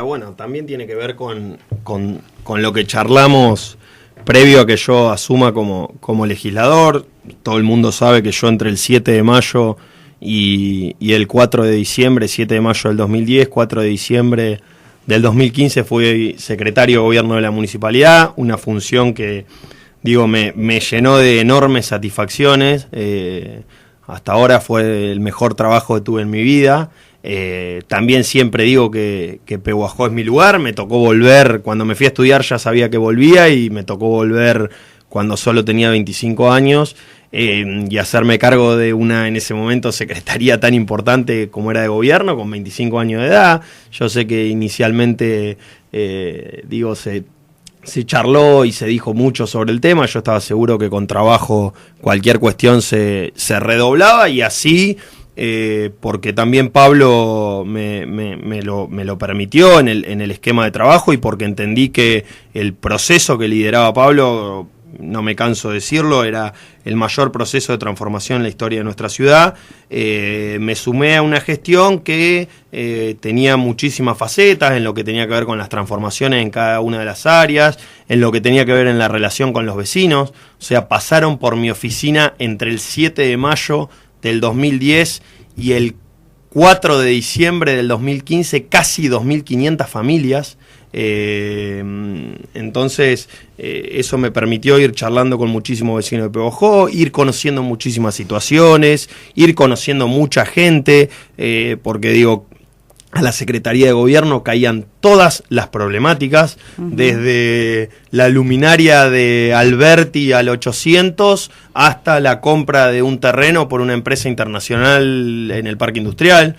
Bueno, también tiene que ver con lo que charlamos previo a que yo asuma como legislador. Todo el mundo sabe que yo entre el 7 de mayo y el 4 de diciembre, 7 de mayo del 2010, 4 de diciembre del 2015 fui secretario de gobierno de la municipalidad, una función que, digo, me llenó de enormes satisfacciones. Hasta ahora fue el mejor trabajo que tuve en mi vida. También siempre digo que Pehuajó es mi lugar. Me tocó volver, cuando me fui a estudiar ya sabía que volvía, y me tocó volver cuando solo tenía 25 años y hacerme cargo de una, en ese momento, secretaría tan importante como era de gobierno, con 25 años de edad. Yo sé que inicialmente, se charló y se dijo mucho sobre el tema. Yo estaba seguro que con trabajo cualquier cuestión se redoblaba, y así... porque también Pablo me lo permitió en el esquema de trabajo, y porque entendí que el proceso que lideraba Pablo, no me canso de decirlo, era el mayor proceso de transformación en la historia de nuestra ciudad. Me sumé a una gestión que tenía muchísimas facetas, en lo que tenía que ver con las transformaciones en cada una de las áreas, en lo que tenía que ver en la relación con los vecinos. O sea, pasaron por mi oficina entre el 7 de mayo del 2010 y el 4 de diciembre del 2015 casi 2.500 familias. Entonces eso me permitió ir charlando con muchísimos vecinos de Pehuajó, ir conociendo muchísimas situaciones, ir conociendo mucha gente, porque digo, a la Secretaría de Gobierno caían todas las problemáticas, desde la luminaria de Alberti al 800 hasta la compra de un terreno por una empresa internacional en el Parque Industrial,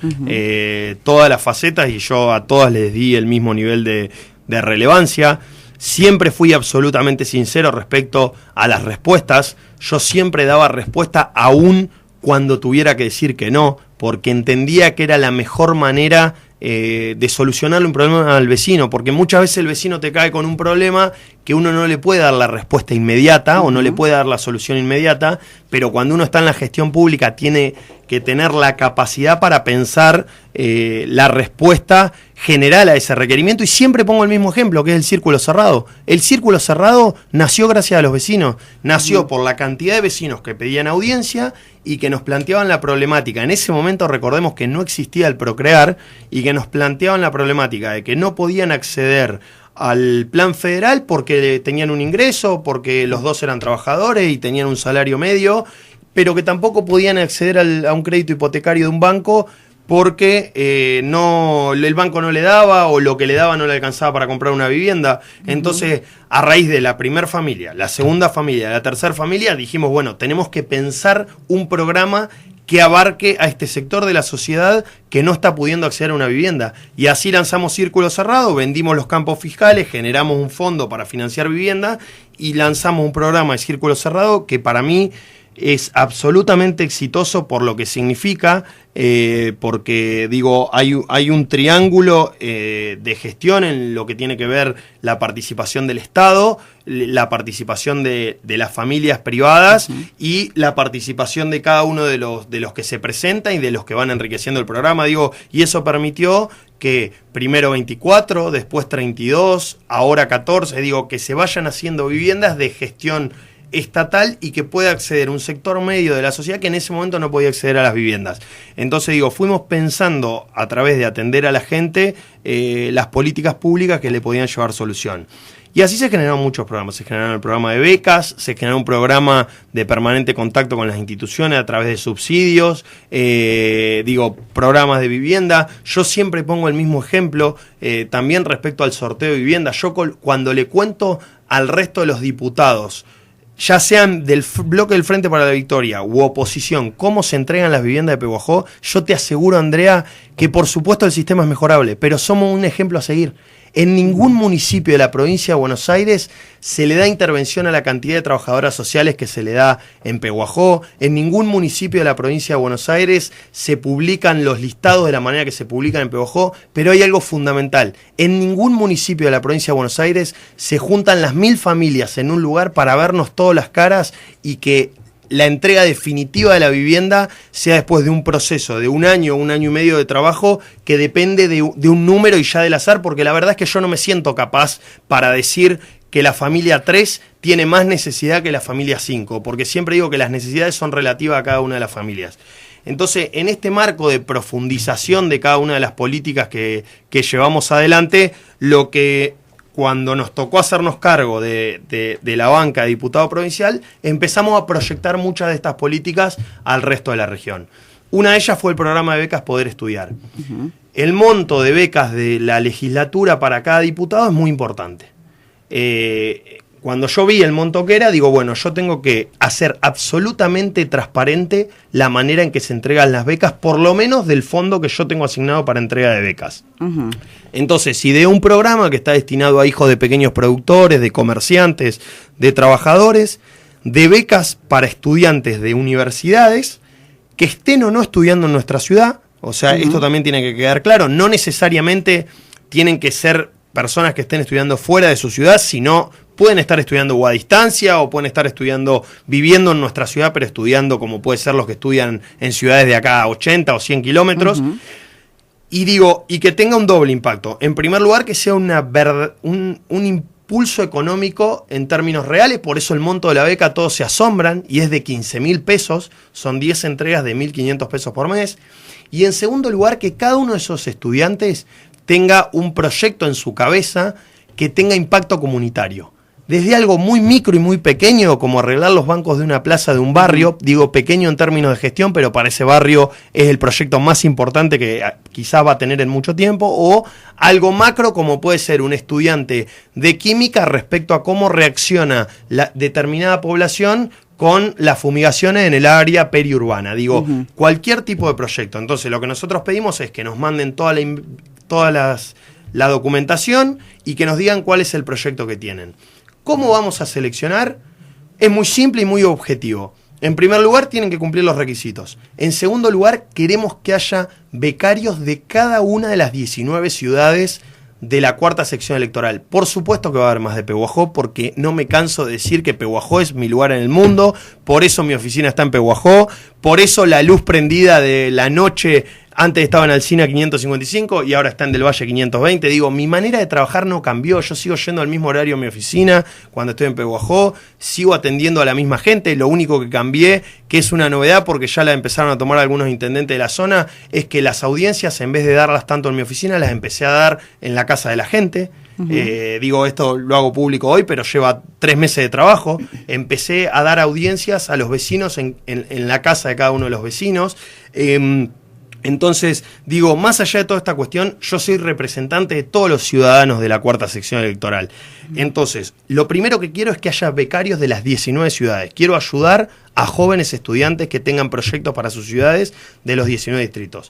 todas las facetas, y yo a todas les di el mismo nivel de relevancia. Siempre fui absolutamente sincero respecto a las respuestas. Yo siempre daba respuesta aún cuando tuviera que decir que no, porque entendía que era la mejor manera de solucionarle un problema al vecino, porque muchas veces el vecino te cae con un problema que uno no le puede dar la respuesta inmediata o no le puede dar la solución inmediata, pero cuando uno está en la gestión pública tiene que tener la capacidad para pensar la respuesta general a ese requerimiento. Y siempre pongo el mismo ejemplo, que es el círculo cerrado. El círculo cerrado nació gracias a los vecinos, nació por la cantidad de vecinos que pedían audiencia y que nos planteaban la problemática. En ese momento recordemos que no existía el Procrear, y que nos planteaban la problemática de que no podían acceder al plan federal porque tenían un ingreso, porque los dos eran trabajadores y tenían un salario medio, pero que tampoco podían acceder a un crédito hipotecario de un banco porque el banco no le daba, o lo que le daba no le alcanzaba para comprar una vivienda. Entonces, a raíz de la primera familia, la segunda familia, la tercera familia, dijimos, bueno, tenemos que pensar un programa que abarque a este sector de la sociedad que no está pudiendo acceder a una vivienda. Y así lanzamos Círculo Cerrado, vendimos los campos fiscales, generamos un fondo para financiar vivienda y lanzamos un programa de Círculo Cerrado que para mí es absolutamente exitoso por lo que significa, porque digo, hay un triángulo de gestión en lo que tiene que ver la participación del Estado, la participación de las familias privadas y la participación de cada uno de los que se presentan y de los que van enriqueciendo el programa, digo, y eso permitió que primero 24, después 32, ahora 14, digo, que se vayan haciendo viviendas de gestión estatal y que pueda acceder un sector medio de la sociedad que en ese momento no podía acceder a las viviendas. Entonces digo, fuimos pensando a través de atender a la gente las políticas públicas que le podían llevar solución. Y así se generaron muchos programas. Se generaron el programa de becas, se generó un programa de permanente contacto con las instituciones a través de subsidios, programas de vivienda. Yo siempre pongo el mismo ejemplo, también respecto al sorteo de vivienda. Yo cuando le cuento al resto de los diputados, ya sean del bloque del Frente para la Victoria u oposición, cómo se entregan las viviendas de Pehuajó, yo te aseguro, Andrea, que por supuesto el sistema es mejorable, pero somos un ejemplo a seguir. En ningún municipio de la provincia de Buenos Aires se le da intervención a la cantidad de trabajadoras sociales que se le da en Pehuajó. En ningún municipio de la provincia de Buenos Aires se publican los listados de la manera que se publican en Pehuajó, pero hay algo fundamental. En ningún municipio de la provincia de Buenos Aires se juntan las 1000 familias en un lugar para vernos todas las caras y que la entrega definitiva de la vivienda sea después de un proceso de un año y medio de trabajo que depende de un número y ya del azar, porque la verdad es que yo no me siento capaz para decir que la familia 3 tiene más necesidad que la familia 5, porque siempre digo que las necesidades son relativas a cada una de las familias. Entonces, en este marco de profundización de cada una de las políticas que llevamos adelante, lo que cuando nos tocó hacernos cargo de la banca de diputado provincial, empezamos a proyectar muchas de estas políticas al resto de la región. Una de ellas fue el programa de becas Poder Estudiar. El monto de becas de la legislatura para cada diputado es muy importante. Cuando yo vi el monto que era, digo, bueno, yo tengo que hacer absolutamente transparente la manera en que se entregan las becas, por lo menos del fondo que yo tengo asignado para entrega de becas. Entonces, si de un programa que está destinado a hijos de pequeños productores, de comerciantes, de trabajadores, de becas para estudiantes de universidades que estén o no estudiando en nuestra ciudad, o sea, esto también tiene que quedar claro, no necesariamente tienen que ser personas que estén estudiando fuera de su ciudad, sino pueden estar estudiando o a distancia o pueden estar estudiando, viviendo en nuestra ciudad, pero estudiando como puede ser los que estudian en ciudades de acá a 80 o 100 kilómetros. Y digo, y que tenga un doble impacto. En primer lugar, que sea un impulso económico en términos reales, por eso el monto de la beca todos se asombran, y es de 15.000 pesos, son 10 entregas de 1.500 pesos por mes. Y en segundo lugar, que cada uno de esos estudiantes tenga un proyecto en su cabeza que tenga impacto comunitario. Desde algo muy micro y muy pequeño, como arreglar los bancos de una plaza de un barrio, digo pequeño en términos de gestión, pero para ese barrio es el proyecto más importante que quizás va a tener en mucho tiempo, o algo macro como puede ser un estudiante de química respecto a cómo reacciona la determinada población con las fumigaciones en el área periurbana. Digo, cualquier tipo de proyecto. Entonces lo que nosotros pedimos es que nos manden la documentación y que nos digan cuál es el proyecto que tienen. ¿Cómo vamos a seleccionar? Es muy simple y muy objetivo. En primer lugar, tienen que cumplir los requisitos. En segundo lugar, queremos que haya becarios de cada una de las 19 ciudades de la cuarta sección electoral. Por supuesto que va a haber más de Pehuajó, porque no me canso de decir que Pehuajó es mi lugar en el mundo, por eso mi oficina está en Pehuajó, por eso la luz prendida de la noche. Antes estaba en Alsina 555 y ahora está en Del Valle 520. Digo, mi manera de trabajar no cambió. Yo sigo yendo al mismo horario a mi oficina cuando estoy en Pehuajó. Sigo atendiendo a la misma gente. Lo único que cambié, que es una novedad porque ya la empezaron a tomar algunos intendentes de la zona, es que las audiencias, en vez de darlas tanto en mi oficina, las empecé a dar en la casa de la gente. Digo, esto lo hago público hoy, pero lleva 3 meses de trabajo. Empecé a dar audiencias a los vecinos en la casa de cada uno de los vecinos. Entonces, digo, más allá de toda esta cuestión, yo soy representante de todos los ciudadanos de la cuarta sección electoral. Entonces, lo primero que quiero es que haya becarios de las 19 ciudades. Quiero ayudar a jóvenes estudiantes que tengan proyectos para sus ciudades de los 19 distritos.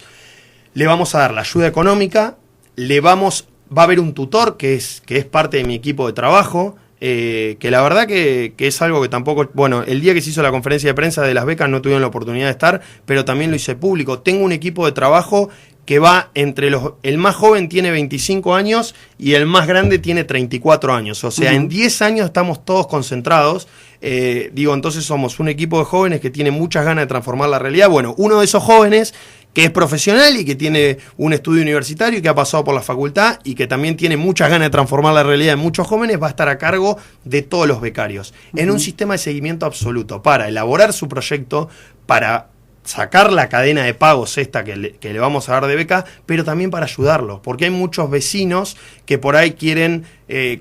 Le vamos a dar la ayuda económica, va a haber un tutor que es parte de mi equipo de trabajo, que la verdad que es algo que tampoco, bueno, el día que se hizo la conferencia de prensa de las becas no tuvieron la oportunidad de estar, pero también lo hice público. Tengo un equipo de trabajo que va entre el más joven tiene 25 años y el más grande tiene 34 años, o sea, en 10 años estamos todos concentrados. Entonces somos un equipo de jóvenes que tiene muchas ganas de transformar la realidad. Bueno, uno de esos jóvenes que es profesional y que tiene un estudio universitario y que ha pasado por la facultad y que también tiene muchas ganas de transformar la realidad de muchos jóvenes, va a estar a cargo de todos los becarios, en un sistema de seguimiento absoluto, para elaborar su proyecto, para sacar la cadena de pagos esta que le vamos a dar de beca, pero también para ayudarlos, porque hay muchos vecinos que por ahí quieren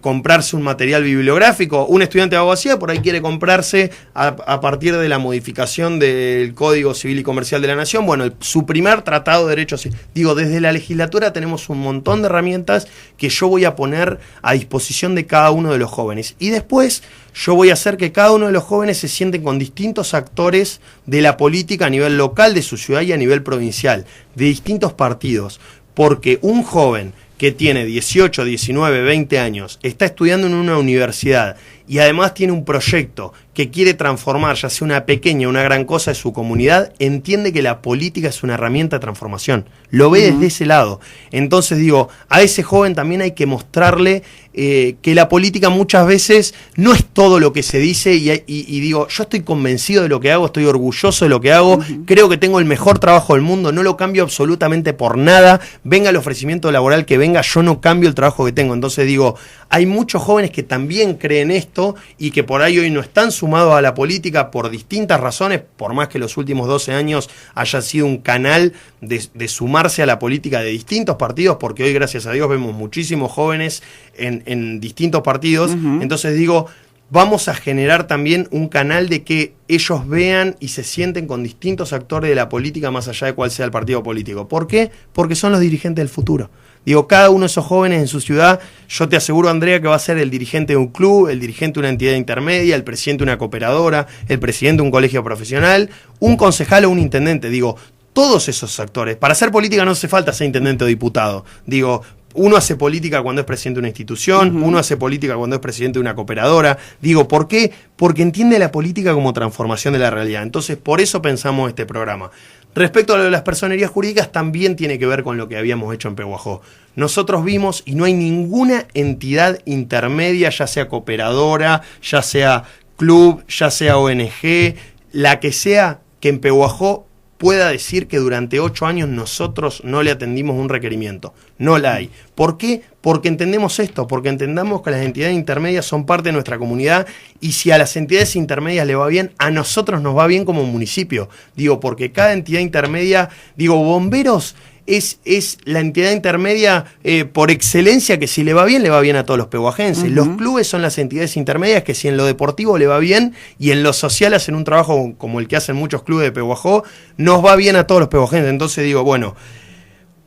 comprarse un material bibliográfico. Un estudiante de abogacía por ahí quiere comprarse a partir de la modificación del Código Civil y Comercial de la Nación, bueno, su primer tratado de derechos. Digo, desde la legislatura tenemos un montón de herramientas que yo voy a poner a disposición de cada uno de los jóvenes. Y después yo voy a hacer que cada uno de los jóvenes se sienten con distintos actores de la política a nivel local de su ciudad y a nivel provincial, de distintos partidos, porque un joven que tiene 18, 19, 20 años, está estudiando en una universidad y además tiene un proyecto que quiere transformar, ya sea una pequeña o una gran cosa de su comunidad, entiende que la política es una herramienta de transformación. Lo ve desde ese lado. Entonces digo, a ese joven también hay que mostrarle que la política muchas veces no es todo lo que se dice y digo, yo estoy convencido de lo que hago, estoy orgulloso de lo que hago, creo que tengo el mejor trabajo del mundo, no lo cambio absolutamente por nada, venga el ofrecimiento laboral que venga, yo no cambio el trabajo que tengo. Entonces digo, hay muchos jóvenes que también creen esto y que por ahí hoy no están sumados a la política por distintas razones, por más que los últimos 12 años haya sido un canal de sumarse a la política de distintos partidos, porque hoy gracias a Dios vemos muchísimos jóvenes en distintos partidos. Entonces digo, vamos a generar también un canal de que ellos vean y se sienten con distintos actores de la política más allá de cuál sea el partido político. ¿Por qué? Porque son los dirigentes del futuro. Digo, cada uno de esos jóvenes en su ciudad, yo te aseguro, Andrea, que va a ser el dirigente de un club, el dirigente de una entidad intermedia, el presidente de una cooperadora, el presidente de un colegio profesional, un concejal o un intendente. Digo, todos esos actores. Para hacer política no hace falta ser intendente o diputado. Digo, uno hace política cuando es presidente de una institución, uno hace política cuando es presidente de una cooperadora. Digo, ¿por qué? Porque entiende la política como transformación de la realidad. Entonces, por eso pensamos este programa. Respecto a lo de las personerías jurídicas, también tiene que ver con lo que habíamos hecho en Pehuajó. Nosotros vimos, y no hay ninguna entidad intermedia, ya sea cooperadora, ya sea club, ya sea ONG, la que sea, que en Pehuajó pueda decir que durante 8 años nosotros no le atendimos un requerimiento. No la hay. ¿Por qué? Porque entendemos esto, porque entendamos que las entidades intermedias son parte de nuestra comunidad y si a las entidades intermedias le va bien, a nosotros nos va bien como municipio. Digo, porque cada entidad intermedia, digo, bomberos es la entidad intermedia por excelencia que si le va bien a todos los pehuajenses. Los clubes son las entidades intermedias que si en lo deportivo le va bien y en lo social hacen un trabajo como el que hacen muchos clubes de Pehuajó, nos va bien a todos los pehuajenses. Entonces digo, bueno,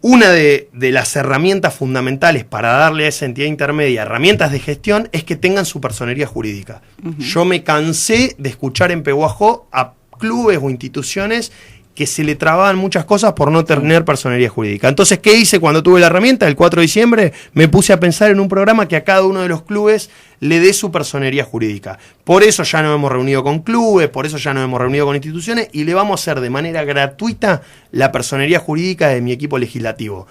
una de las herramientas fundamentales para darle a esa entidad intermedia herramientas de gestión es que tengan su personería jurídica. Yo me cansé de escuchar en Pehuajó a clubes o instituciones que se le trababan muchas cosas por no tener personería jurídica. Entonces, ¿qué hice cuando tuve la herramienta? El 4 de diciembre me puse a pensar en un programa que a cada uno de los clubes le dé su personería jurídica. Por eso ya nos hemos reunido con clubes, por eso ya nos hemos reunido con instituciones y le vamos a hacer de manera gratuita la personería jurídica de mi equipo legislativo.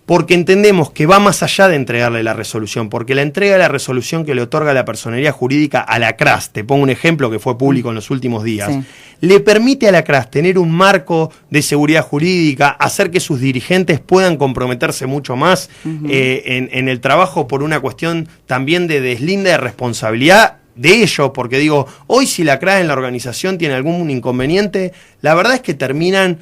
Porque entendemos que va más allá de entregarle la resolución, porque la entrega de la resolución que le otorga la personería jurídica a la CRAS, te pongo un ejemplo que fue público en los últimos días, le permite a la CRAS tener un marco de seguridad jurídica, hacer que sus dirigentes puedan comprometerse mucho más en el trabajo por una cuestión también de deslinde de responsabilidad de ellos, porque digo, hoy si la CRAS en la organización tiene algún inconveniente, la verdad es que terminan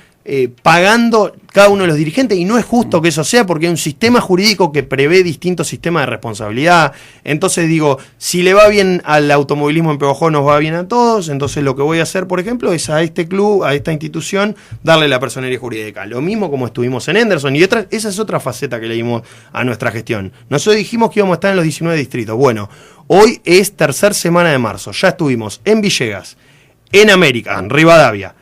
pagando cada uno de los dirigentes y no es justo que eso sea porque hay un sistema jurídico que prevé distintos sistemas de responsabilidad. Entonces digo, si le va bien al automovilismo en Pehuajó nos va bien a todos, entonces lo que voy a hacer, por ejemplo, es a este club, a esta institución, darle la personería jurídica. Lo mismo como estuvimos en Henderson y esa es otra faceta que le dimos a nuestra gestión. Nosotros dijimos que íbamos a estar en los 19 distritos. Bueno, hoy es tercera semana de marzo, ya estuvimos en Villegas, en América, en Rivadavia,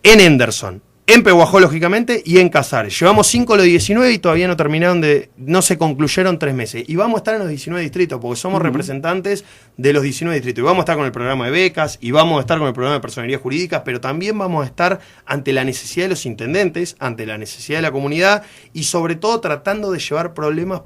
en Henderson, en Pehuajó, lógicamente, y en Casares. Llevamos 5 de los 19 y todavía no se concluyeron 3 meses. Y vamos a estar en los 19 distritos, porque somos representantes de los 19 distritos. Y vamos a estar con el programa de becas, y vamos a estar con el programa de personerías jurídicas, pero también vamos a estar ante la necesidad de los intendentes, ante la necesidad de la comunidad, y sobre todo tratando de llevar problemas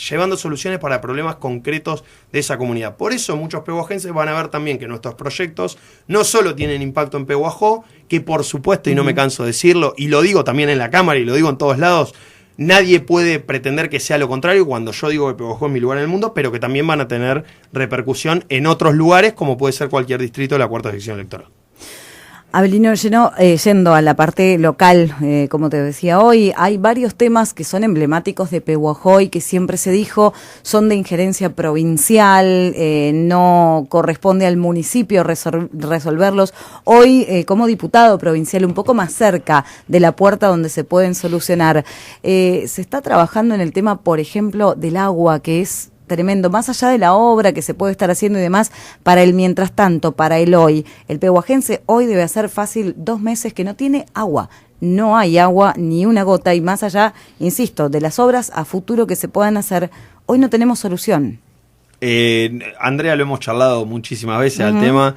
llevando soluciones para problemas concretos de esa comunidad. Por eso muchos pehuajenses van a ver también que nuestros proyectos no solo tienen impacto en Pehuajó, que por supuesto, y no me canso de decirlo, y lo digo también en la Cámara y lo digo en todos lados, nadie puede pretender que sea lo contrario cuando yo digo que Pehuajó es mi lugar en el mundo, pero que también van a tener repercusión en otros lugares, como puede ser cualquier distrito de la cuarta sección electoral. Abelino, yendo a la parte local, como te decía hoy, hay varios temas que son emblemáticos de Pehuajó y que siempre se dijo son de injerencia provincial, no corresponde al municipio resolverlos. Hoy, como diputado provincial, un poco más cerca de la puerta donde se pueden solucionar, se está trabajando en el tema, por ejemplo, del agua, que es tremendo, más allá de la obra que se puede estar haciendo y demás, para el mientras tanto, para el hoy. El pehuajense hoy debe hacer fácil 2 meses que no tiene agua. No hay agua ni una gota y más allá, insisto, de las obras a futuro que se puedan hacer, hoy no tenemos solución. Andrea, lo hemos charlado muchísimas veces al tema.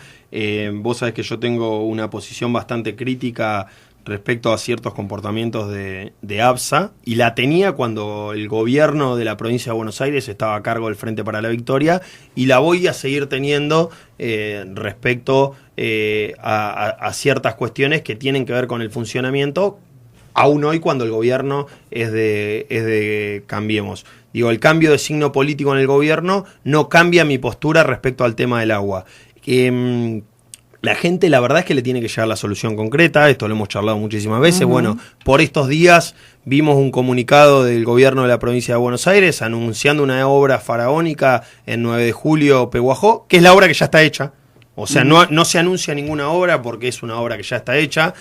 Vos sabés que yo tengo una posición bastante crítica respecto a ciertos comportamientos de ABSA, y la tenía cuando el gobierno de la provincia de Buenos Aires estaba a cargo del Frente para la Victoria, y la voy a seguir teniendo respecto a ciertas cuestiones que tienen que ver con el funcionamiento, aún hoy cuando el gobierno es de Cambiemos. Digo, el cambio de signo político en el gobierno no cambia mi postura respecto al tema del agua. La gente, la verdad es que le tiene que llegar la solución concreta, esto lo hemos charlado muchísimas veces. Bueno, por estos días vimos un comunicado del gobierno de la provincia de Buenos Aires anunciando una obra faraónica en 9 de julio, Pehuajó, que es la obra que ya está hecha. O sea, no se anuncia ninguna obra porque es una obra que ya está hecha.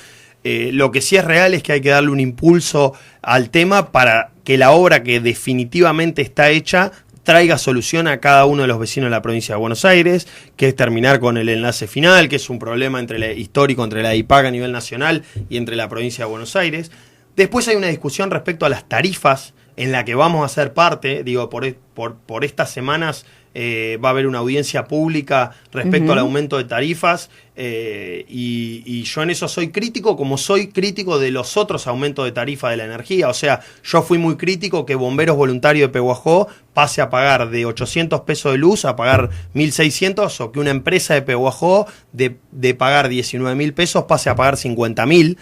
Lo que sí es real es que hay que darle un impulso al tema para que la obra que definitivamente está hecha traiga solución a cada uno de los vecinos de la provincia de Buenos Aires, que es terminar con el enlace final, que es un problema histórico entre la IPAC a nivel nacional y entre la provincia de Buenos Aires. Después hay una discusión respecto a las tarifas en la que vamos a ser parte. Digo, por estas semanas va a haber una audiencia pública respecto al aumento de tarifas, y yo en eso soy crítico, como soy crítico de los otros aumentos de tarifa de la energía. O sea, yo fui muy crítico que Bomberos Voluntarios de Pehuajó pase a pagar de 800 pesos de luz a pagar 1.600, o que una empresa de Pehuajó de pagar 19.000 pesos pase a pagar 50.000.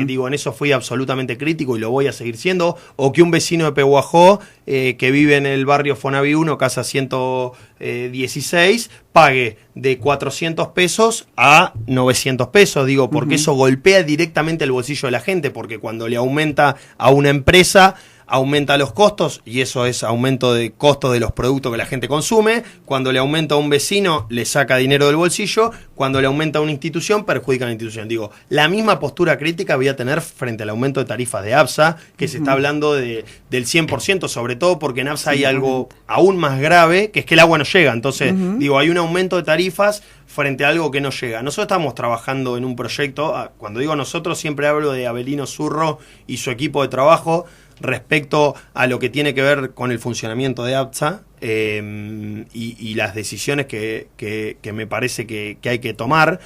Digo, en eso fui absolutamente crítico y lo voy a seguir siendo. O que un vecino de Pehuajó que vive en el barrio Fonaví 1, casa 116, pague de 400 pesos a 900 pesos, digo, porque eso golpea directamente el bolsillo de la gente, porque cuando le aumenta a una empresa, aumenta los costos, y eso es aumento de costos de los productos que la gente consume. Cuando le aumenta a un vecino, le saca dinero del bolsillo. Cuando le aumenta a una institución, perjudica a la institución. Digo, la misma postura crítica voy a tener frente al aumento de tarifas de ABSA, que se está hablando del 100%, sobre todo porque en ABSA hay algo aún más grave, que es que el agua no llega. Entonces, digo, hay un aumento de tarifas frente a algo que no llega. Nosotros estamos trabajando en un proyecto, cuando digo nosotros siempre hablo de Abelino Zurro y su equipo de trabajo, respecto a lo que tiene que ver con el funcionamiento de ABSA, y las decisiones que me parece que hay que tomar,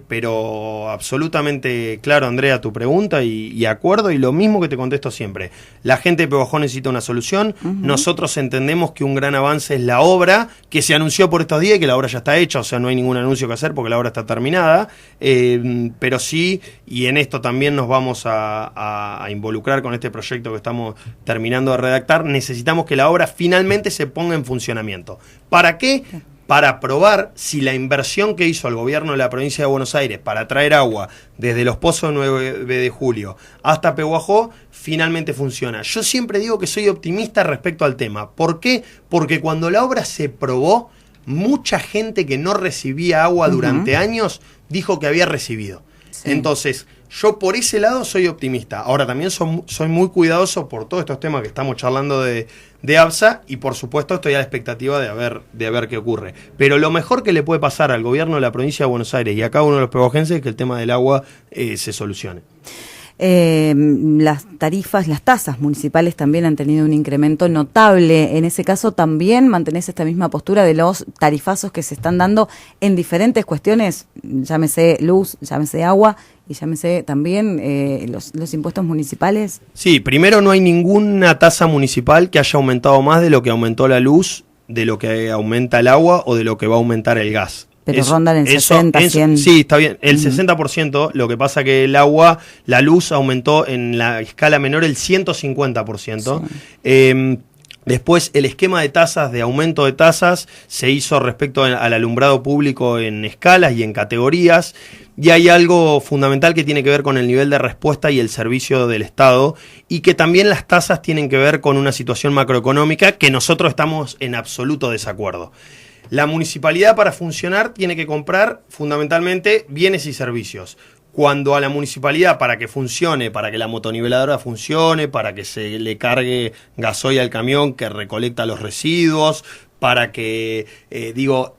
pero absolutamente claro, Andrea, tu pregunta, y acuerdo, y lo mismo que te contesto siempre. La gente de Pehuajó necesita una solución. Nosotros entendemos que un gran avance es la obra, que se anunció por estos días y que la obra ya está hecha, o sea, no hay ningún anuncio que hacer porque la obra está terminada, pero sí, y en esto también nos vamos a involucrar con este proyecto que estamos terminando de redactar. Necesitamos que la obra finalmente se ponga en funcionamiento. ¿Para qué? Para probar si la inversión que hizo el gobierno de la provincia de Buenos Aires para traer agua desde los pozos 9 de julio hasta Pehuajó finalmente funciona. Yo siempre digo que soy optimista respecto al tema. ¿Por qué? Porque cuando la obra se probó, mucha gente que no recibía agua durante años dijo que había recibido. Sí. Entonces, yo por ese lado soy optimista. Ahora también soy muy cuidadoso por todos estos temas que estamos charlando de ABSA, y por supuesto estoy a la expectativa de ver qué ocurre. Pero lo mejor que le puede pasar al gobierno de la provincia de Buenos Aires y a cada uno de los pehuajenses es que el tema del agua se solucione. Las tarifas, las tasas municipales también han tenido un incremento notable. En ese caso también mantenés esta misma postura de los tarifazos que se están dando en diferentes cuestiones, llámese luz, llámese agua y llámese también los impuestos municipales. Sí, primero no hay ninguna tasa municipal que haya aumentado más de lo que aumentó la luz, de lo que aumenta el agua o de lo que va a aumentar el gas. Pero rondan el 60, 100. Sí, está bien. El 60%, lo que pasa que el agua, la luz aumentó en la escala menor el 150%. Sí. Después, el esquema de tasas, de aumento de tasas, se hizo respecto al alumbrado público en escalas y en categorías. Y hay algo fundamental que tiene que ver con el nivel de respuesta y el servicio del Estado, y que también las tasas tienen que ver con una situación macroeconómica que nosotros estamos en absoluto desacuerdo. La municipalidad, para funcionar, tiene que comprar fundamentalmente bienes y servicios. Cuando a la municipalidad, para que funcione, para que la motoniveladora funcione, para que se le cargue gasoil al camión que recolecta los residuos, para que,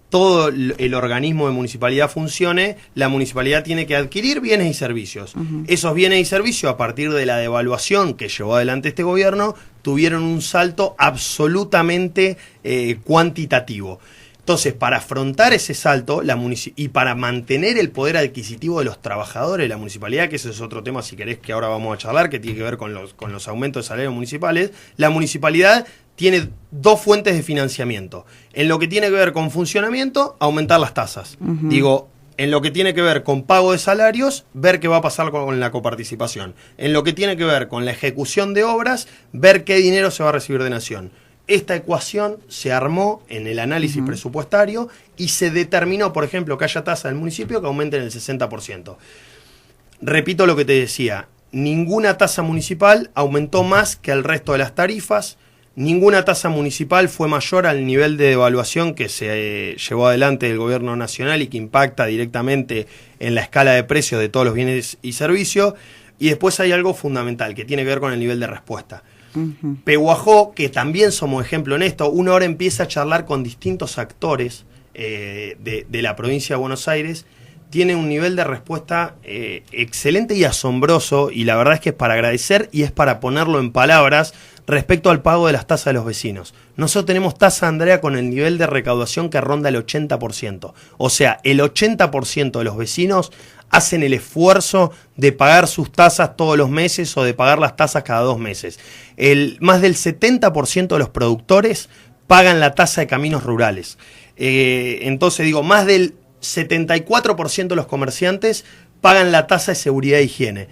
todo el organismo de municipalidad funcione, la municipalidad tiene que adquirir bienes y servicios. Esos bienes y servicios, a partir de la devaluación que llevó adelante este gobierno, tuvieron un salto absolutamente cuantitativo. Entonces, para afrontar ese salto y para mantener el poder adquisitivo de los trabajadores de la municipalidad, que ese es otro tema, si querés, que ahora vamos a charlar, que tiene que ver con los aumentos de salarios municipales, la municipalidad tiene dos fuentes de financiamiento. En lo que tiene que ver con funcionamiento, aumentar las tasas. En lo que tiene que ver con pago de salarios, ver qué va a pasar con la coparticipación. En lo que tiene que ver con la ejecución de obras, ver qué dinero se va a recibir de Nación. Esta ecuación se armó en el análisis presupuestario y se determinó, por ejemplo, que haya tasa del municipio que aumente en el 60%. Repito lo que te decía, ninguna tasa municipal aumentó más que el resto de las tarifas, ninguna tasa municipal fue mayor al nivel de devaluación que se llevó adelante el gobierno nacional y que impacta directamente en la escala de precios de todos los bienes y servicios. Y después hay algo fundamental que tiene que ver con el nivel de respuesta. Pehuajó, que también somos ejemplo en esto, uno ahora empieza a charlar con distintos actores de la provincia de Buenos Aires, tiene un nivel de respuesta excelente y asombroso, y la verdad es que es para agradecer y es para ponerlo en palabras respecto al pago de las tasas de los vecinos. Nosotros tenemos tasa, Andrea, con el nivel de recaudación que ronda el 80%. O sea, el 80% de los vecinos hacen el esfuerzo de pagar sus tasas todos los meses o de pagar las tasas cada 2 meses. Más del 70% de los productores pagan la tasa de caminos rurales. Entonces, más del 74% de los comerciantes pagan la tasa de seguridad e higiene.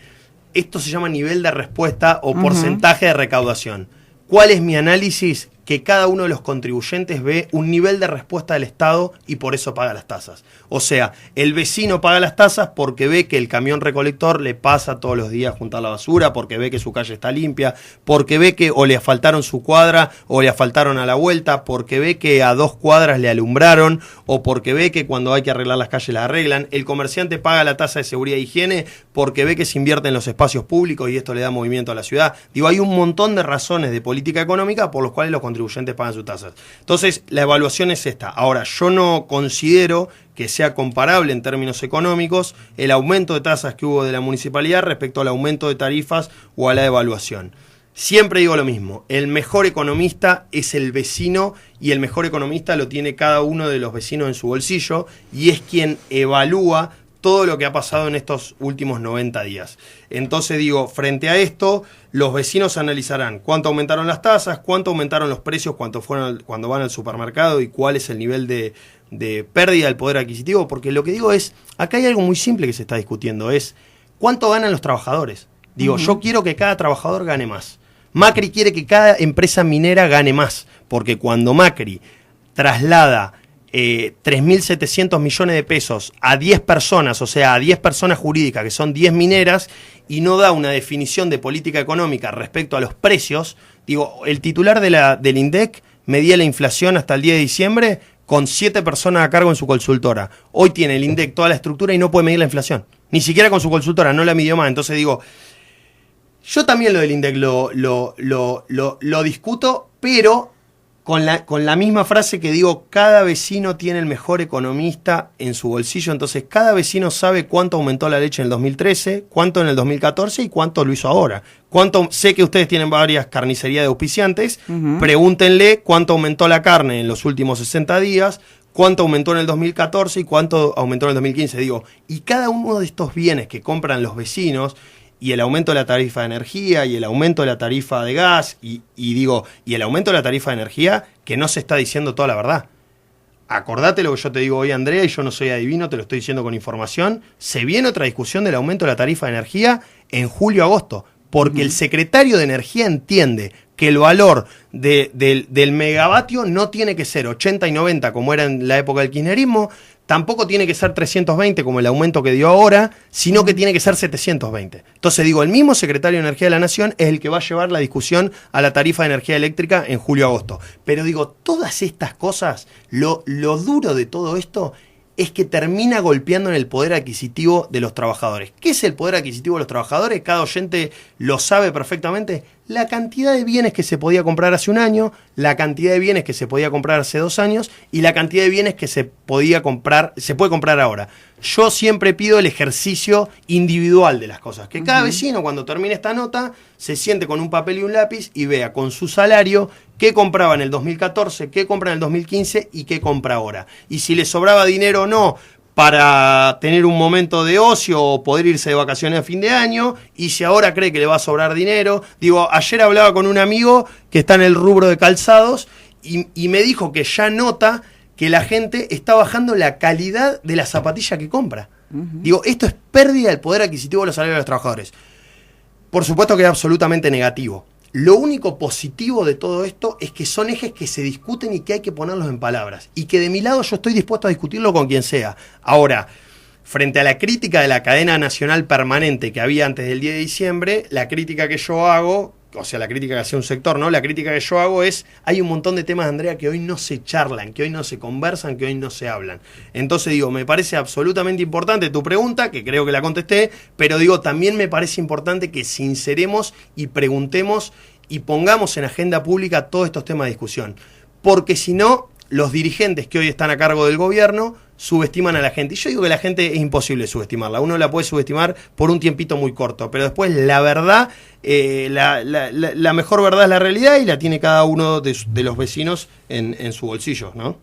Esto se llama nivel de respuesta o porcentaje de recaudación. ¿Cuál es mi análisis? Que cada uno de los contribuyentes ve un nivel de respuesta del Estado y por eso paga las tasas. O sea, el vecino paga las tasas porque ve que el camión recolector le pasa todos los días a juntar la basura, porque ve que su calle está limpia, porque ve que o le asfaltaron su cuadra o le asfaltaron a la vuelta, porque ve que a 2 cuadras le alumbraron o porque ve que cuando hay que arreglar las calles las arreglan. El comerciante paga la tasa de seguridad e higiene porque ve que se invierte en los espacios públicos y esto le da movimiento a la ciudad. Hay un montón de razones de política económica por los cuales los contribuyentes pagan sus tasas. Entonces, la evaluación es esta. Ahora, yo no considero que sea comparable en términos económicos el aumento de tasas que hubo de la municipalidad respecto al aumento de tarifas o a la devaluación. Siempre digo lo mismo, el mejor economista es el vecino y el mejor economista lo tiene cada uno de los vecinos en su bolsillo y es quien evalúa todo lo que ha pasado en estos últimos 90 días. Entonces frente a esto, los vecinos analizarán cuánto aumentaron las tasas, cuánto aumentaron los precios cuando van al supermercado y cuál es el nivel de pérdida del poder adquisitivo, porque lo que digo es, acá hay algo muy simple que se está discutiendo, es cuánto ganan los trabajadores. Yo quiero que cada trabajador gane más. Macri quiere que cada empresa minera gane más, porque cuando Macri traslada 3.700 millones de pesos a 10 personas, o sea, a 10 personas jurídicas, que son 10 mineras, y no da una definición de política económica respecto a los precios, el titular del INDEC medía la inflación hasta el 10 de diciembre con 7 personas a cargo en su consultora. Hoy tiene el INDEC toda la estructura y no puede medir la inflación, ni siquiera con su consultora, no la midió más. Entonces yo también lo del INDEC lo discuto, pero con la misma frase que cada vecino tiene el mejor economista en su bolsillo, entonces cada vecino sabe cuánto aumentó la leche en el 2013, cuánto en el 2014 y cuánto lo hizo ahora. Sé que ustedes tienen varias carnicerías de auspiciantes, pregúntenle cuánto aumentó la carne en los últimos 60 días, cuánto aumentó en el 2014 y cuánto aumentó en el 2015. Y cada uno de estos bienes que compran los vecinos, y el aumento de la tarifa de energía, y el aumento de la tarifa de gas, y el aumento de la tarifa de energía, que no se está diciendo toda la verdad. Acordate lo que yo te digo hoy, Andrea, y yo no soy adivino, te lo estoy diciendo con información. Se viene otra discusión del aumento de la tarifa de energía en julio-agosto, porque el secretario de Energía entiende que el valor del megavatio no tiene que ser 80 y 90 como era en la época del kirchnerismo, tampoco tiene que ser 320 como el aumento que dio ahora, sino que tiene que ser 720. Entonces el mismo secretario de Energía de la Nación es el que va a llevar la discusión a la tarifa de energía eléctrica en julio-agosto. Pero todas estas cosas, lo duro de todo esto es que termina golpeando en el poder adquisitivo de los trabajadores. ¿Qué es el poder adquisitivo de los trabajadores? Cada oyente lo sabe perfectamente. la cantidad de bienes que se podía comprar hace un año, la cantidad de bienes que se podía comprar hace 2 años y la cantidad de bienes que se puede comprar ahora. Yo siempre pido el ejercicio individual de las cosas, que cada vecino cuando termine esta nota se siente con un papel y un lápiz y vea con su salario qué compraba en el 2014, qué compra en el 2015 y qué compra ahora. Y si le sobraba dinero o no para tener un momento de ocio o poder irse de vacaciones a fin de año, y si ahora cree que le va a sobrar dinero. Digo, ayer hablaba con un amigo que está en el rubro de calzados y me dijo que ya nota que la gente está bajando la calidad de la zapatilla que compra. Digo, esto es pérdida del poder adquisitivo de los salarios de los trabajadores. Por supuesto que es absolutamente negativo. Lo único positivo de todo esto es que son ejes que se discuten y que hay que ponerlos en palabras. Y que de mi lado yo estoy dispuesto a discutirlo con quien sea. Ahora, frente a la crítica de la cadena nacional permanente que había antes del 10 de diciembre, la crítica que yo hago, o sea, la crítica que hace un sector, ¿no? La crítica que yo hago es, hay un montón de temas, Andrea, que hoy no se charlan, que hoy no se conversan, que hoy no se hablan. Entonces digo, me parece absolutamente importante tu pregunta, que creo que la contesté, pero digo, también me parece importante que sinceremos y preguntemos y pongamos en agenda pública todos estos temas de discusión. Porque si no, los dirigentes que hoy están a cargo del gobierno subestiman a la gente. Y yo digo que la gente es imposible subestimarla. Uno la puede subestimar por un tiempito muy corto, pero después la verdad, la mejor verdad es la realidad y la tiene cada uno de los vecinos en su bolsillo, ¿no?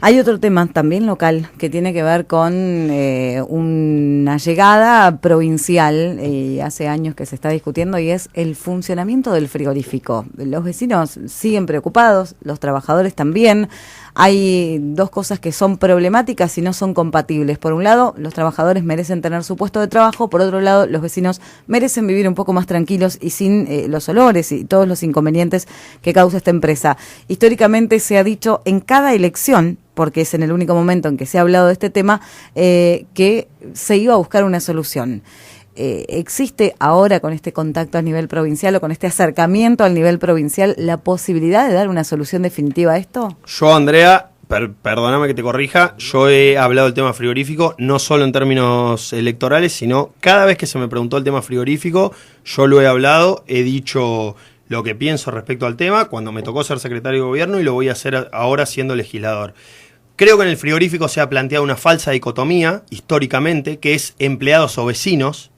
Hay otro tema también local que tiene que ver con una llegada provincial, hace años que se está discutiendo, y es el funcionamiento del frigorífico. Los vecinos siguen preocupados, los trabajadores también. Hay dos cosas que son problemáticas y no son compatibles. Por un lado, los trabajadores merecen tener su puesto de trabajo. Por otro lado, los vecinos merecen vivir un poco más tranquilos y sin los olores y todos los inconvenientes que causa esta empresa. Históricamente se ha dicho en cada elección, porque es en el único momento en que se ha hablado de este tema, que se iba a buscar una solución. ¿Existe ahora con este contacto a nivel provincial o con este acercamiento al nivel provincial la posibilidad de dar una solución definitiva a esto? Yo, Andrea, perdóname que te corrija, yo he hablado del tema frigorífico no solo en términos electorales, sino cada vez que se me preguntó el tema frigorífico, yo lo he hablado, he dicho lo que pienso respecto al tema cuando me tocó ser secretario de gobierno y lo voy a hacer ahora siendo legislador. Creo que en el frigorífico se ha planteado una falsa dicotomía, históricamente, que es empleados o vecinos.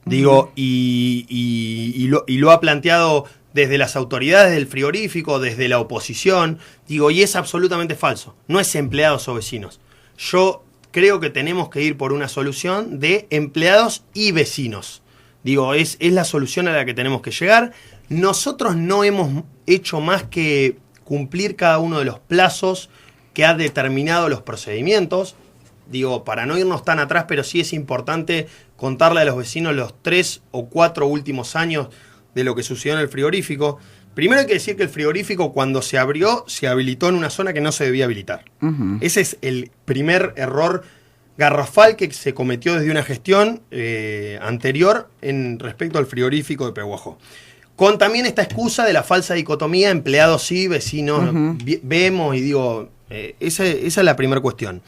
Digo, y lo ha planteado desde las autoridades del frigorífico, desde la oposición, digo, y es absolutamente falso, no es empleados o vecinos. Yo creo que tenemos que ir por una solución de empleados y vecinos. Digo, es la solución a la que tenemos que llegar. Nosotros no hemos hecho más que cumplir cada uno de los plazos que ha determinado los procedimientos. Digo, para no irnos tan atrás, pero sí es importante contarle a los vecinos los 3 o 4 últimos años de lo que sucedió en el frigorífico. Primero hay que decir que el frigorífico, cuando se abrió, se habilitó en una zona que no se debía habilitar. Ese es el primer error garrafal que se cometió desde una gestión anterior en respecto al frigorífico de Pehuajó. Con también esta excusa de la falsa dicotomía, empleados sí, vecinos vemos, y digo, esa es la primera cuestión.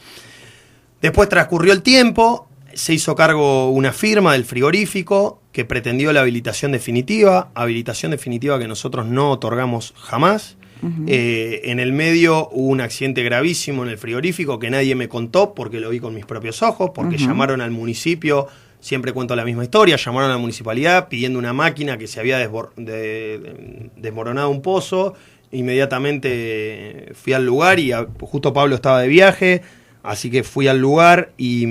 Después transcurrió el tiempo, se hizo cargo una firma del frigorífico que pretendió la habilitación definitiva que nosotros no otorgamos jamás. En el medio hubo un accidente gravísimo en el frigorífico que nadie me contó porque lo vi con mis propios ojos, porque llamaron al municipio, siempre cuento la misma historia, llamaron a la municipalidad pidiendo una máquina que se había desmoronado un pozo. Inmediatamente fui al lugar y justo Pablo estaba de viaje, así que fui al lugar y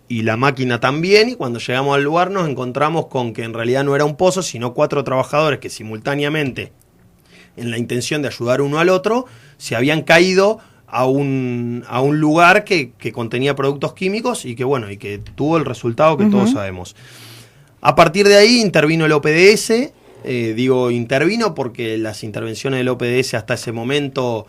la máquina también, y cuando llegamos al lugar nos encontramos con que en realidad no era un pozo, sino 4 trabajadores que simultáneamente, en la intención de ayudar uno al otro, se habían caído a un lugar que contenía productos químicos y que bueno, y que tuvo el resultado que todos sabemos. A partir de ahí intervino el OPDS, digo intervino porque las intervenciones del OPDS hasta ese momento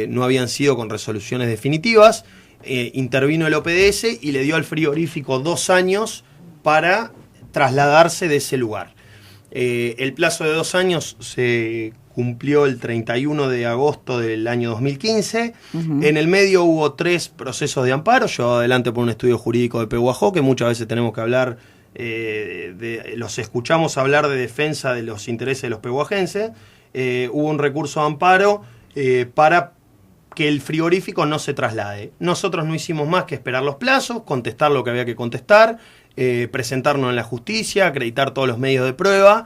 no habían sido con resoluciones definitivas. Intervino el OPDS y le dio al frigorífico 2 años para trasladarse de ese lugar. El plazo de 2 años se cumplió el 31 de agosto del año 2015. En el medio hubo 3 procesos de amparo, llevado adelante por un estudio jurídico de Pehuajó, que muchas veces tenemos que hablar los escuchamos hablar de defensa de los intereses de los pehuajenses. Hubo un recurso de amparo para que el frigorífico no se traslade. Nosotros no hicimos más que esperar los plazos, contestar lo que había que contestar, presentarnos en la justicia, acreditar todos los medios de prueba,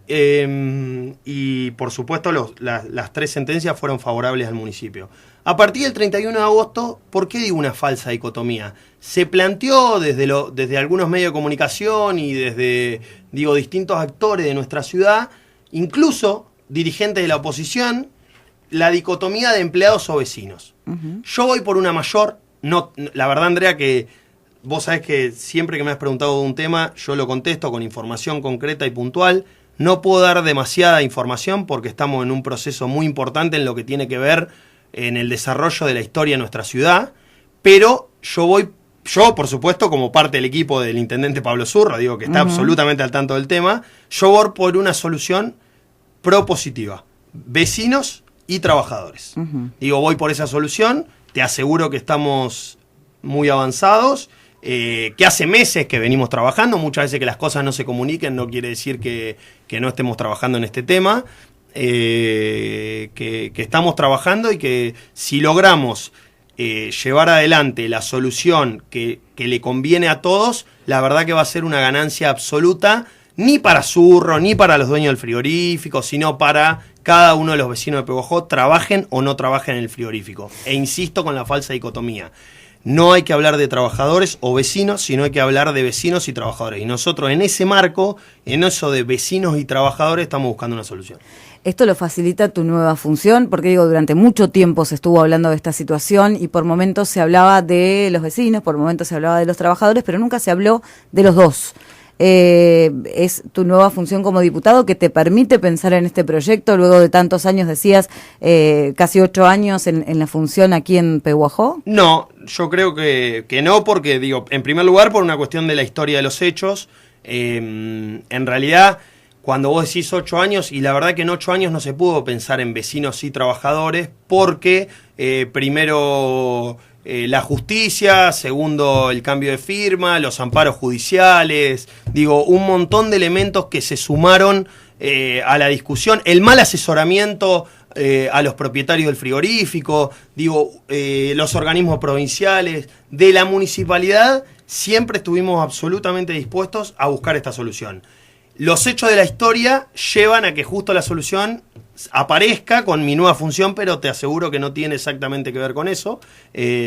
y por supuesto las 3 sentencias fueron favorables al municipio. A partir del 31 de agosto, ¿por qué digo una falsa dicotomía? Se planteó desde algunos medios de comunicación y desde distintos actores de nuestra ciudad, incluso dirigentes de la oposición, la dicotomía de empleados o vecinos. Uh-huh. Yo voy por una mayor. No, la verdad, Andrea, que vos sabés que siempre que me has preguntado de un tema, yo lo contesto con información concreta y puntual. No puedo dar demasiada información porque estamos en un proceso muy importante en lo que tiene que ver en el desarrollo de la historia de nuestra ciudad, pero yo, por supuesto, como parte del equipo del intendente Pablo Zurro, digo que está absolutamente al tanto del tema, yo voy por una solución propositiva, vecinos y trabajadores. Voy por esa solución, te aseguro que estamos muy avanzados, que hace meses que venimos trabajando, muchas veces que las cosas no se comuniquen no quiere decir que no estemos trabajando en este tema, que estamos trabajando y que si logramos llevar adelante la solución que le conviene a todos, la verdad que va a ser una ganancia absoluta, ni para Zurro, ni para los dueños del frigorífico, sino para cada uno de los vecinos de Pehuajó, trabajen o no trabajen en el frigorífico. E insisto con la falsa dicotomía. No hay que hablar de trabajadores o vecinos, sino hay que hablar de vecinos y trabajadores. Y nosotros en ese marco, en eso de vecinos y trabajadores, estamos buscando una solución. ¿Esto lo facilita tu nueva función? Porque durante mucho tiempo se estuvo hablando de esta situación y por momentos se hablaba de los vecinos, por momentos se hablaba de los trabajadores, pero nunca se habló de los dos. ¿Es tu nueva función como diputado que te permite pensar en este proyecto luego de tantos años, decías, casi 8 años en la función aquí en Pehuajó? No, yo creo que no, porque en primer lugar por una cuestión de la historia de los hechos. En realidad, cuando vos decís 8 años, y la verdad que en 8 años no se pudo pensar en vecinos y trabajadores, porque primero la justicia, segundo el cambio de firma, los amparos judiciales, un montón de elementos que se sumaron a la discusión, el mal asesoramiento a los propietarios del frigorífico, los organismos provinciales, de la municipalidad, siempre estuvimos absolutamente dispuestos a buscar esta solución. Los hechos de la historia llevan a que justo la solución aparezca con mi nueva función, pero te aseguro que no tiene exactamente que ver con eso,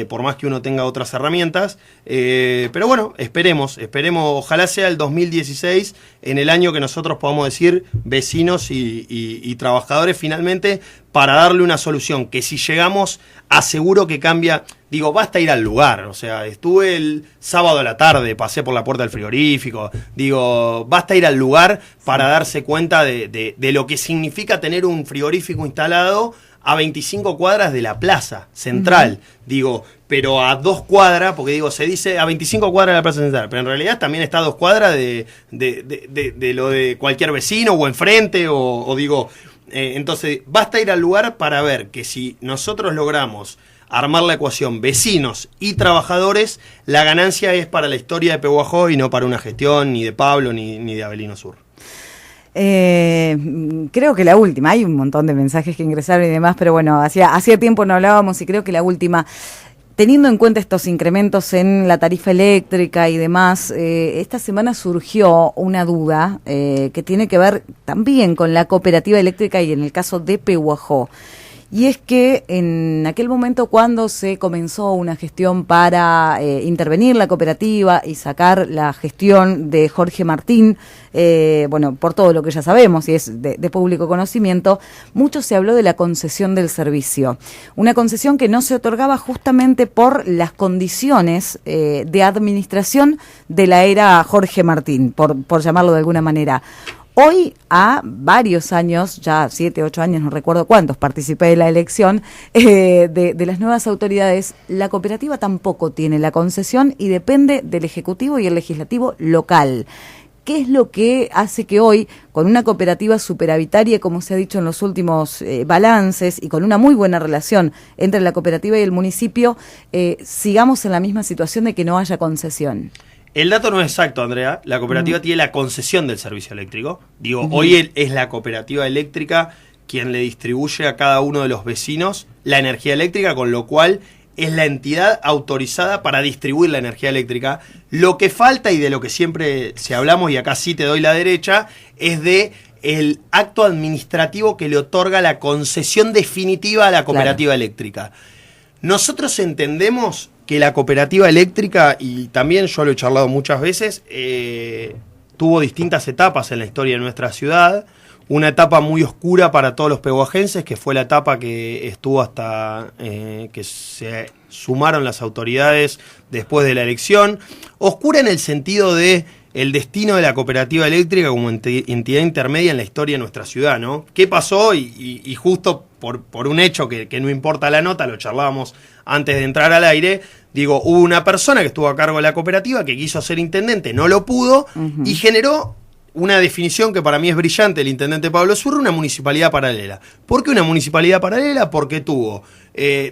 por más que uno tenga otras herramientas, pero bueno, esperemos, ojalá sea el 2016, en el año que nosotros podamos decir vecinos y trabajadores finalmente, para darle una solución, que si llegamos, aseguro que cambia. Basta ir al lugar, o sea, estuve el sábado a la tarde, pasé por la puerta del frigorífico, basta ir al lugar para darse cuenta de lo que significa tener un frigorífico instalado a 25 cuadras de la plaza central, pero a 2 cuadras, porque se dice a 25 cuadras de la plaza central, pero en realidad también está a 2 cuadras de lo de cualquier vecino o enfrente, entonces basta ir al lugar para ver que si nosotros logramos armar la ecuación vecinos y trabajadores, la ganancia es para la historia de Pehuajó y no para una gestión ni de Pablo ni de Avelino Zurro. Creo que la última, hay un montón de mensajes que ingresaron y demás, pero bueno, hacía tiempo no hablábamos y creo que la última, teniendo en cuenta estos incrementos en la tarifa eléctrica y demás, esta semana surgió una duda que tiene que ver también con la cooperativa eléctrica y en el caso de Pehuajó. Y es que en aquel momento cuando se comenzó una gestión para intervenir la cooperativa y sacar la gestión de Jorge Martín, por todo lo que ya sabemos y es de público conocimiento, mucho se habló de la concesión del servicio. Una concesión que no se otorgaba justamente por las condiciones de administración de la era Jorge Martín, por llamarlo de alguna manera. Hoy, a varios años, ya 7, 8 años, no recuerdo cuántos, participé de la elección de las nuevas autoridades, la cooperativa tampoco tiene la concesión y depende del Ejecutivo y el Legislativo local. ¿Qué es lo que hace que hoy, con una cooperativa superavitaria, como se ha dicho en los últimos balances, y con una muy buena relación entre la cooperativa y el municipio, sigamos en la misma situación de que no haya concesión? El dato no es exacto, Andrea. La cooperativa tiene la concesión del servicio eléctrico. Digo, hoy es la cooperativa eléctrica quien le distribuye a cada uno de los vecinos la energía eléctrica, con lo cual es la entidad autorizada para distribuir la energía eléctrica. Lo que falta, y de lo que siempre se hablamos, y acá sí te doy la derecha, es de el acto administrativo que le otorga la concesión definitiva a la cooperativa eléctrica. Nosotros entendemos que la cooperativa eléctrica, y también yo lo he charlado muchas veces, tuvo distintas etapas en la historia de nuestra ciudad. Una etapa muy oscura para todos los pehuajenses, que fue la etapa que estuvo hasta que se sumaron las autoridades después de la elección. Oscura en el sentido de el destino de la cooperativa eléctrica como entidad intermedia en la historia de nuestra ciudad, ¿no? ¿Qué pasó? Y justo por un hecho que no importa la nota, lo charlábamos antes de entrar al aire, digo, hubo una persona que estuvo a cargo de la cooperativa que quiso ser intendente, no lo pudo, y generó una definición que para mí es brillante, el intendente Pablo Zurro, una municipalidad paralela. ¿Por qué una municipalidad paralela? Porque tuvo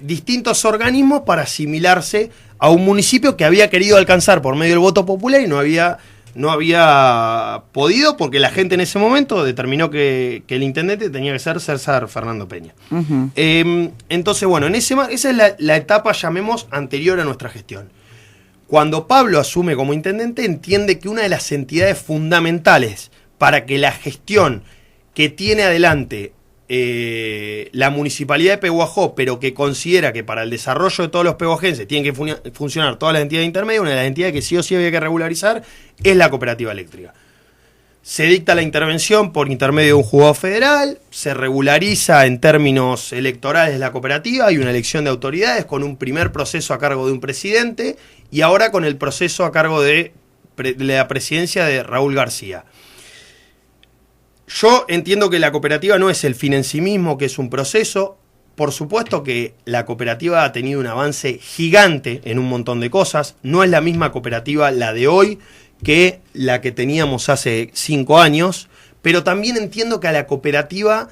distintos organismos para asimilarse a un municipio que había querido alcanzar por medio del voto popular y no había podido, porque la gente en ese momento determinó que el intendente tenía que ser César Fernando Peña. Entonces, bueno, esa es la etapa, llamemos, anterior a nuestra gestión. Cuando Pablo asume como intendente, entiende que una de las entidades fundamentales para que la gestión que tiene adelante la municipalidad de Pehuajó, pero que considera que para el desarrollo de todos los pehuajenses tienen que funcionar todas las entidades intermedias, una de las entidades que sí o sí había que regularizar es la cooperativa eléctrica. Se dicta la intervención por intermedio de un juzgado federal, se regulariza en términos electorales la cooperativa, hay una elección de autoridades con un primer proceso a cargo de un presidente y ahora con el proceso a cargo de la presidencia de Raúl García. Yo entiendo que la cooperativa no es el fin en sí mismo, que es un proceso. Por supuesto que la cooperativa ha tenido un avance gigante en un montón de cosas. No es la misma cooperativa la de hoy que la que teníamos hace 5 años, pero también entiendo que a la cooperativa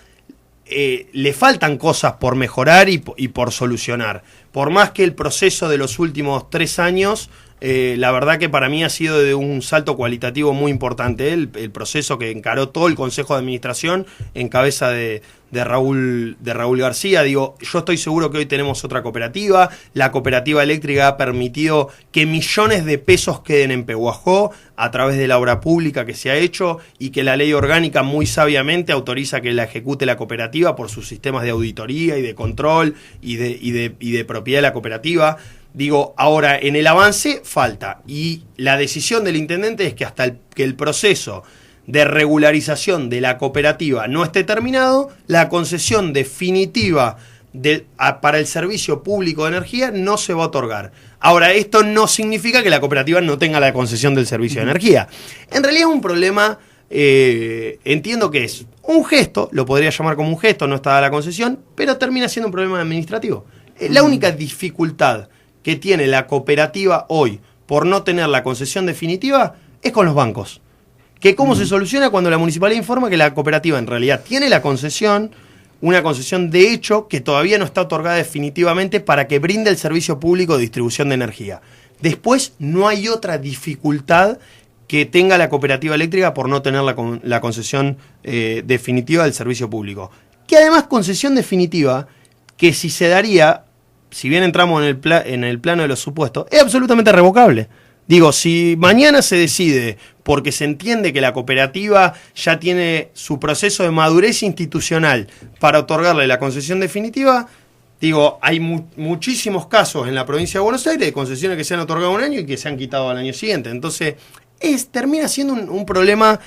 le faltan cosas por mejorar y por solucionar. Por más que el proceso de los últimos 3 años, la verdad que para mí ha sido de un salto cualitativo muy importante. El proceso que encaró todo el Consejo de Administración en cabeza de Raúl García. Digo, yo estoy seguro que hoy tenemos otra cooperativa. La cooperativa eléctrica ha permitido que millones de pesos queden en Pehuajó a través de la obra pública que se ha hecho y que la ley orgánica muy sabiamente autoriza que la ejecute la cooperativa por sus sistemas de auditoría y de control y de propiedad de la cooperativa. Digo, ahora en el avance falta, y la decisión del intendente es que hasta que el proceso de regularización de la cooperativa no esté terminado, la concesión definitiva para el servicio público de energía no se va a otorgar. Ahora, esto no significa que la cooperativa no tenga la concesión del servicio de energía. En realidad es un problema, entiendo que es un gesto, lo podría llamar como un gesto, no está dada la concesión, pero termina siendo un problema administrativo. La única dificultad que tiene la cooperativa hoy por no tener la concesión definitiva es con los bancos. Que cómo se soluciona cuando la municipalidad informa que la cooperativa en realidad tiene la concesión, una concesión de hecho que todavía no está otorgada definitivamente para que brinde el servicio público de distribución de energía. Después no hay otra dificultad que tenga la cooperativa eléctrica por no tener la concesión definitiva del servicio público. Que además concesión definitiva que si se daría, si bien entramos en el plano de los supuestos, es absolutamente revocable. Digo, si mañana se decide, porque se entiende que la cooperativa ya tiene su proceso de madurez institucional para otorgarle la concesión definitiva, digo, hay muchísimos casos en la provincia de Buenos Aires de concesiones que se han otorgado un año y que se han quitado al año siguiente. Entonces, termina siendo un problema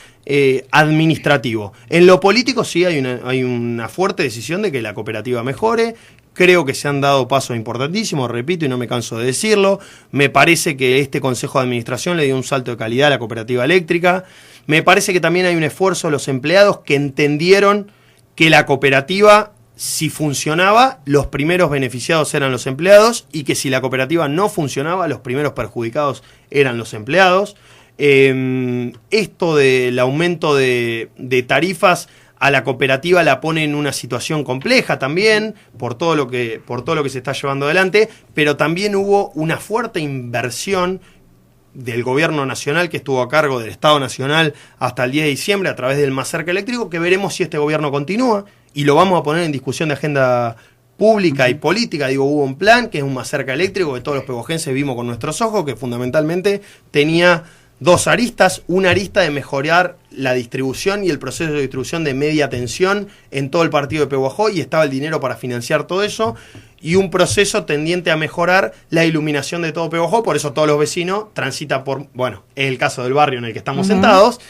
administrativo. En lo político sí hay una fuerte decisión de que la cooperativa mejore. Creo que se han dado pasos importantísimos, repito, y no me canso de decirlo. Me parece que este Consejo de Administración le dio un salto de calidad a la cooperativa eléctrica. Me parece que también hay un esfuerzo de los empleados que entendieron que la cooperativa, si funcionaba, los primeros beneficiados eran los empleados, y que si la cooperativa no funcionaba, los primeros perjudicados eran los empleados. Esto del aumento de tarifas a la cooperativa la pone en una situación compleja también, por todo lo que se está llevando adelante, pero también hubo una fuerte inversión del gobierno nacional que estuvo a cargo del Estado Nacional hasta el 10 de diciembre a través del Más Cerca Eléctrico, que veremos si este gobierno continúa y lo vamos a poner en discusión de agenda pública y política. Digo, hubo un plan que es un Más Cerca Eléctrico que todos los pehuajenses vimos con nuestros ojos, que fundamentalmente tenía dos aristas: una arista de mejorar la distribución y el proceso de distribución de media tensión en todo el partido de Pehuajó, y estaba el dinero para financiar todo eso, y un proceso tendiente a mejorar la iluminación de todo Pehuajó. Por eso todos los vecinos transitan por, bueno, es el caso del barrio en el que estamos sentados,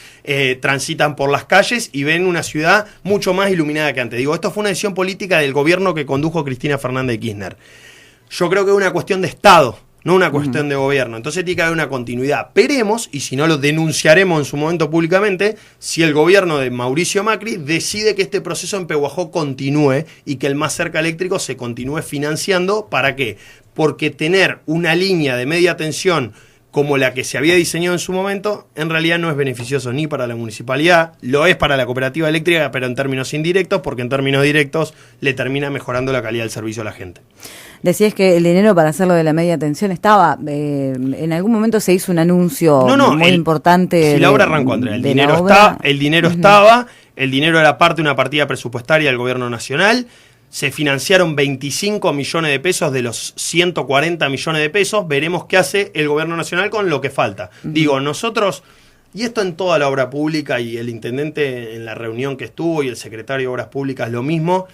transitan por las calles y ven una ciudad mucho más iluminada que antes. Digo, esto fue una decisión política del gobierno que condujo Cristina Fernández de Kirchner. Yo creo que es una cuestión de Estado, no una cuestión de gobierno. Entonces tiene que haber una continuidad. Veremos, y si no lo denunciaremos en su momento públicamente, si el gobierno de Mauricio Macri decide que este proceso en Pehuajó continúe y que el Más Cerca Eléctrico se continúe financiando. ¿Para qué? Porque tener una línea de media tensión como la que se había diseñado en su momento, en realidad no es beneficioso ni para la municipalidad, lo es para la cooperativa eléctrica, pero en términos indirectos, porque en términos directos le termina mejorando la calidad del servicio a la gente. Decías que el dinero para hacerlo de la media tensión estaba, en algún momento se hizo un anuncio muy importante. Si la obra arrancó, Andrea, el dinero estaba, el dinero era parte de una partida presupuestaria del gobierno nacional. Se financiaron 25 millones de pesos de los 140 millones de pesos. Veremos qué hace el gobierno nacional con lo que falta. Digo, nosotros, y esto en toda la obra pública, y el intendente en la reunión que estuvo y el secretario de Obras Públicas lo mismo,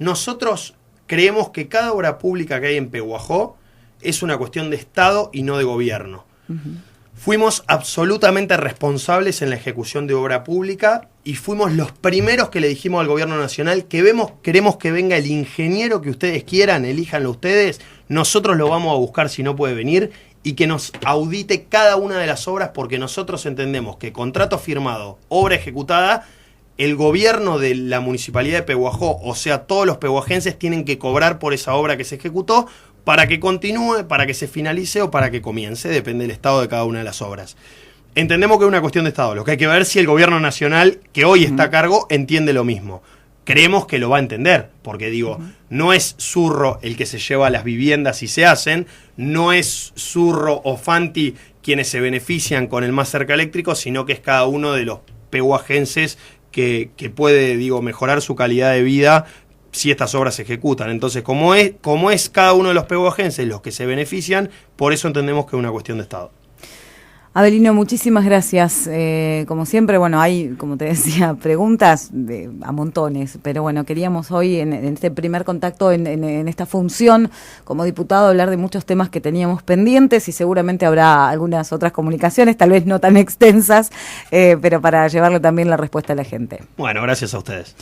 nosotros creemos que cada obra pública que hay en Pehuajó es una cuestión de Estado y no de gobierno. Fuimos absolutamente responsables en la ejecución de obra pública y fuimos los primeros que le dijimos al gobierno nacional que queremos que venga el ingeniero que ustedes quieran, elíjanlo ustedes, nosotros lo vamos a buscar si no puede venir, y que nos audite cada una de las obras, porque nosotros entendemos que contrato firmado, obra ejecutada, el gobierno de la municipalidad de Pehuajó, o sea, todos los pehuajenses tienen que cobrar por esa obra que se ejecutó, para que continúe, para que se finalice o para que comience, depende del estado de cada una de las obras. Entendemos que es una cuestión de Estado, lo que hay que ver si el gobierno nacional, que hoy está a cargo, entiende lo mismo. Creemos que lo va a entender, porque digo, no es Zurro el que se lleva las viviendas y se hacen, no es Zurro o Fanti quienes se benefician con el Más Cerca Eléctrico, sino que es cada uno de los pehuajenses que puede, digo, mejorar su calidad de vida si estas obras se ejecutan. Entonces, como es cada uno de los pehuajenses los que se benefician, por eso entendemos que es una cuestión de Estado. Abelino, muchísimas gracias. Como siempre, bueno, hay, como te decía, preguntas a montones, pero bueno, queríamos hoy en este primer contacto, en esta función como diputado, hablar de muchos temas que teníamos pendientes, y seguramente habrá algunas otras comunicaciones, tal vez no tan extensas, pero para llevarle también la respuesta a la gente. Bueno, gracias a ustedes.